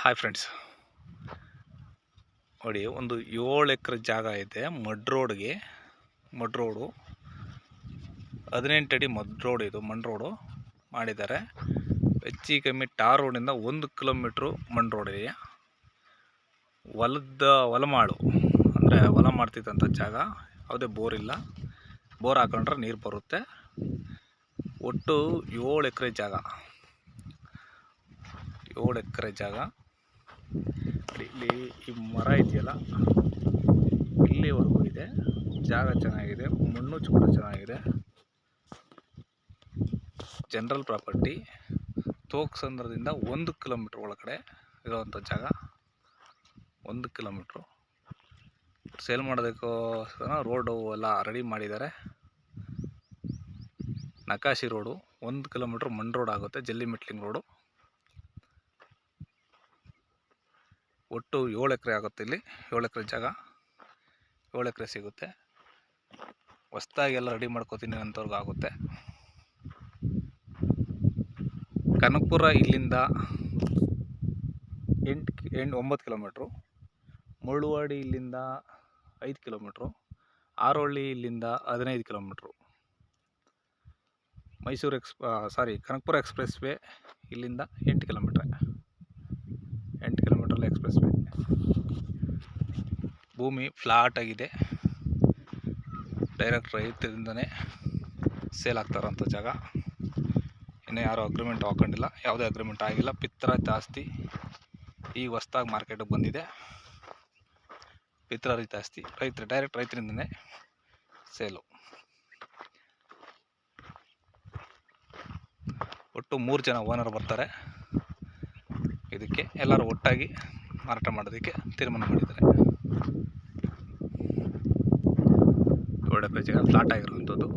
Hi friends, ನೋಡಿ ಒಂದು 7 ಎಕರೆ ಜಾಗ ಇದೆ. ಮಡ್ ರೋಡು 18 ಅಡಿ ಮಡ್ ರೋಡ್, ಇದು ಮಣ್ ರೋಡು ಮಾಡಿದ್ದಾರೆ. ಹೆಚ್ಚು ಕಮ್ಮಿ ಟಾರ್ ರೋಡಿಂದ 1 ಕಿಲೋಮೀಟ್ರು ಮಣ್ ರೋಡ್ ಇದೆ. ಹೊಲಮಾಳು ಅಂದರೆ ಹೊಲ ಮಾಡ್ತಿದ್ದಂಥ ಜಾಗ, ಯಾವುದೇ ಬೋರ್ ಇಲ್ಲ. ಬೋರ್ ಹಾಕೊಂಡ್ರೆ ನೀರು ಬರುತ್ತೆ. ಒಟ್ಟು 7 ಎಕರೆ ಜಾಗ, 7 ಎಕರೆ ಜಾಗ. ಇಲ್ಲಿ ಈ ಮರ ಇದೆಯಲ್ಲ, ಇಲ್ಲಿವರೆಗೂ ಇದೆ. ಜಾಗ ಚೆನ್ನಾಗಿದೆ, ಮಣ್ಣು ಕೂಡ ಚೆನ್ನಾಗಿದೆ. General property. ತೋಕ್ಸಂದ್ರದಿಂದ 1 ಕಿಲೋಮೀಟ್ರ್ ಒಳಗಡೆ ಇರುವಂಥ ಜಾಗ. 1 ಕಿಲೋಮೀಟ್ರು ಸೇಲ್ ಮಾಡೋದಕ್ಕೋಸ್ಕರ ರೋಡು ಎಲ್ಲ ರೆಡಿ ಮಾಡಿದ್ದಾರೆ. ನಕಾಶಿ ರೋಡು 1 ಕಿಲೋಮೀಟ್ರ್ ಮಣ್ ರೋಡ್ ಆಗುತ್ತೆ, ಜಲ್ಲಿ ಮೆಟ್ಲಿಂಗ್ ರೋಡು. ಒಟ್ಟು 7 ಎಕರೆ ಆಗುತ್ತೆ. ಇಲ್ಲಿ 7 ಎಕರೆ ಜಾಗ, 7 ಎಕರೆ ಸಿಗುತ್ತೆ. ಹೊಸ್ದಾಗಿ ಎಲ್ಲ ರೆಡಿ ಮಾಡ್ಕೋತೀನಿ ಅಂಥವ್ರಿಗೆ ಆಗುತ್ತೆ. ಕನಕಪುರ ಇಲ್ಲಿಂದ 9 ಕಿಲೋಮೀಟ್ರು, ಮುಳ್ಳುವಾಡಿ ಇಲ್ಲಿಂದ 5 ಕಿಲೋಮೀಟ್ರು, ಆರೋಹಳ್ಳಿ ಇಲ್ಲಿಂದ 15 ಕಿಲೋಮೀಟ್ರು, ಕನಕಪುರ ಎಕ್ಸ್ಪ್ರೆಸ್ ವೇ ಇಲ್ಲಿಂದ 8 ಕಿಲೋಮೀಟ್ರ್, 8 ಕಿಲೋಮೀಟ್ರಲ್ಲಿ ಎಕ್ಸ್ಪ್ರೆಸ್ ವೇ. ಭೂಮಿ ಫ್ಲಾಟ್ ಆಗಿದೆ, ಡೈರೆಕ್ಟ್ ರೈತರಿಂದನೇ ಸೇಲ್ ಆಗ್ತಾರಂಥ ಜಾಗ. ಇನ್ನೂ ಯಾರೂ ಅಗ್ರಿಮೆಂಟ್ ಹಾಕೊಂಡಿಲ್ಲ, ಯಾವುದೇ ಅಗ್ರಿಮೆಂಟ್ ಆಗಿಲ್ಲ. ಪಿತ್ರ ಜಾಸ್ತಿ ಈಗ ಹೊಸ್ದಾಗಿ ಮಾರ್ಕೆಟಿಗೆ ಬಂದಿದೆ. ಪಿತ್ರ ಜಾಸ್ತಿ, ಡೈರೆಕ್ಟ್ ರೈತರಿಂದನೇ ಸೇಲು. ಒಟ್ಟು 3 ಜನ ಓನರ್ ಬರ್ತಾರೆ. ಇದಕ್ಕೆ ಎಲ್ಲರೂ ಒಟ್ಟಾಗಿ ಮಾರಾಟ ಮಾಡೋದಕ್ಕೆ ತೀರ್ಮಾನ ಮಾಡಿದ್ದಾರೆ. 7 ಎಕರೆ ಜಾಗ ಫ್ಲಾಟ್ ಆಗಿರುವಂಥದ್ದು.